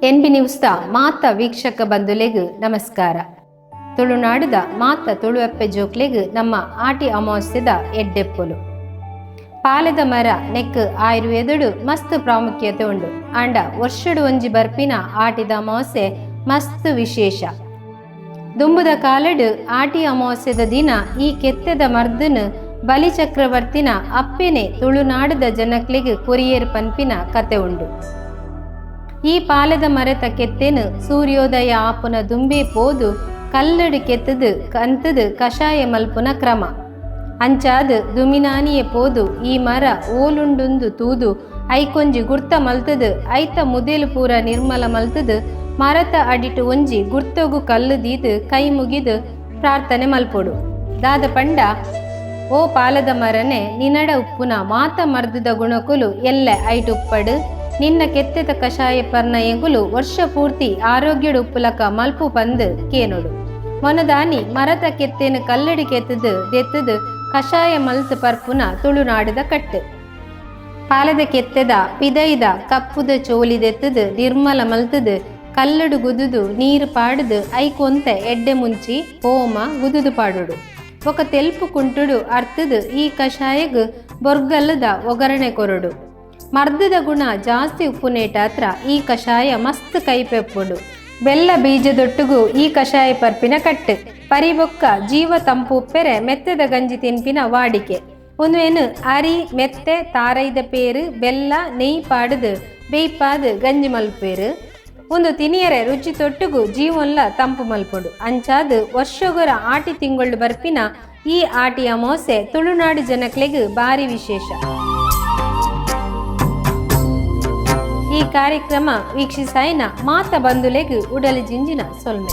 NB ನ್ಯೂಸ್ದ ಮಾತ ವೀಕ್ಷಕ ಬಂಧುಲೆಗ್ ನಮಸ್ಕಾರ. ತುಳುನಾಡುದ ಮಾತ ತುಳುವೆಪ್ಪೆ ಜೋಕ್ಲೆಗ್ ನಮ್ಮ ಆಟಿ ಅಮಾವಾಸ್ಯದ ಎಡ್ಡೆಪ್ಪುಲು ಪಾಲೆದ ಮರ ನೆಕ್ ಆಯುರ್ವೇದಡು ಮಸ್ತ್ ಪ್ರಾಮುಖ್ಯತೆ ಉಂಡು. ಆಂಡ ವರ್ಷಡು ಒಂಜಿ ಬರ್ಪಿನ ಆಟಿದ ಅಮಾವಾಸ್ಯೆ ಮಸ್ತ್ ವಿಶೇಷ. ದುಂಬುದ ಕಾಲಡ್ ಆಟಿ ಅಮಾವಾಸ್ಯದ ದಿನ ಈ ಕೆತ್ತೆದ ಮರ್ದನ್ ಬಲಿ ಚಕ್ರವರ್ತಿನ ಅಪ್ಪೆನೆ ತುಳುನಾಡದ ಜನಕ್ಲೆಗ್ ಕೊರಿಯೇರ್ ಪನ್ಪಿನ ಕತೆ ಉಂಡು. ಈ ಪಾಲೆದ ಮರೆತ ಕೆತ್ತೆನು ಸೂರ್ಯೋದಯ ಆಪುನ ದುಂಬೆ ಪೋದು ಕಲ್ಲಡು ಕೆತ್ತದು ಕಂತದು ಕಷಾಯ ಮಲ್ಪುನ ಕ್ರಮ ಅಂಚಾದ್ ದುಮಿನಾನಿಯೆ ಪೋದು ಈ ಮರ ಓಲುಂಡುಂದು ತೂದು ಐಕೊಂಜಿ ಗುರ್ತ ಮಲ್ತದು ಐತ ಮುದೇಲು ಪೂರ ನಿರ್ಮಲ ಮಲ್ತದು ಮರತ ಅಡಿಟು ಒಂಜಿ ಗುರ್ತೊಗು ಕಲ್ಲು ದೀದು ಕೈ ಮುಗಿದು ಪ್ರಾರ್ಥನೆ ಮಲ್ಪೊಡು. ದಾದ ಪಂಡ ಓ ಪಾಲದ ಮರನೆ ನಿನಡ ಉಪ್ಪುನ ಮಾತ ಮರ್ದದ ಗುಣಕುಲು ಎಲ್ಲೆ ಐಟು ಉಪ್ಪಡು ನಿನ್ನ ಕೆತ್ತೆದ ಕಷಾಯ ಪರ್ನ ಎಂಗುಲು ವರ್ಷ ಪೂರ್ತಿ ಆರೋಗ್ಯಡು ಉಪ್ಪುಲಕ ಮಲ್ಪು ಪಂದು ಕೇನೊಡು. ಮೊನದಾನಿ ಮರತ ಕೆತ್ತೇನು ಕಲ್ಲಡಿ ಕೆತ್ತದು ದೆತ್ತದು ಕಷಾಯ ಮಲ್ತು ಪರ್ಪುನ ತುಳುನಾಡದ ಕಟ್ಟು. ಪಾಲದ ಕೆತ್ತೆದ ಪಿದೈದ ಕಪ್ಪುದ ಚೋಲಿದೆತ್ತದು ನಿರ್ಮಲ ಮಲ್ತದು ಕಲ್ಲಡು ಗುದುದು ನೀರು ಪಾಡುದು ಐಕೊಂತೆ ಎಡ್ಡೆ ಮುಂಚಿ ಹೋಮ ಗುದುದು ಪಾಡುಡು. ಒಕ ತೆಲ್ಪು ಕುಂಟುಡು ಅರ್ತದು ಈ ಕಷಾಯಗ್ ಬೊರ್ಗಲ್ಲದ ಒಗರಣೆ ಕೊರಡು. ಮರ್ದದ ಗುಣ ಜಾಸ್ತಿ ಉಪ್ಪುನೇಟಾತ್ರ ಈ ಕಷಾಯ ಮಸ್ತ್ ಕೈಪೆಪ್ಪುಡು. ಬೆಲ್ಲ ಬೀಜದೊಟ್ಟುಗು ಈ ಕಷಾಯ ಪರ್ಪಿನ ಕಟ್ಟು ಪರಿಬೊಕ್ಕ ಜೀವ ತಂಪು ಉಪ್ಪೆರೆ ಮೆತ್ತದ ಗಂಜಿ ತಿನ್ಪಿನ ವಾಡಿಕೆ. ಒಂದೇನು ಅರಿ ಮೆತ್ತೆ ತಾರೈದ ಪೇರು ಬೆಲ್ಲ ನೆಯ್ ಪಾಡುದು ಬೇಯ್ಪಾದು ಗಂಜಿ ಮಲ್ಪೇರು ಒಂದು ತಿನಿಯರೆ ರುಚಿ ತೊಟ್ಟುಗು ಜೀವನ್ಲ ತಂಪು ಮಲ್ಪುಡು. ಅಂಚಾದು ವರ್ಷಗೊರ ಆಟಿ ತಿಂಗಳು ಬರ್ಪಿನ ಈ ಆಟಿ ಅಮಾವಾಸ್ಯೆ ತುಳುನಾಡು ಜನಕ್ಲೆಗ್ ಭಾರಿ ವಿಶೇಷ. ಈ ಕಾರ್ಯಕ್ರಮ ವೀಕ್ಷಿಸಾಯಿನ ಮಾತ ಬಂಧುಲೆಗ್ ಉಡಲು ಜಿಂಜಿನ ಸೊಲ್ಮೆ.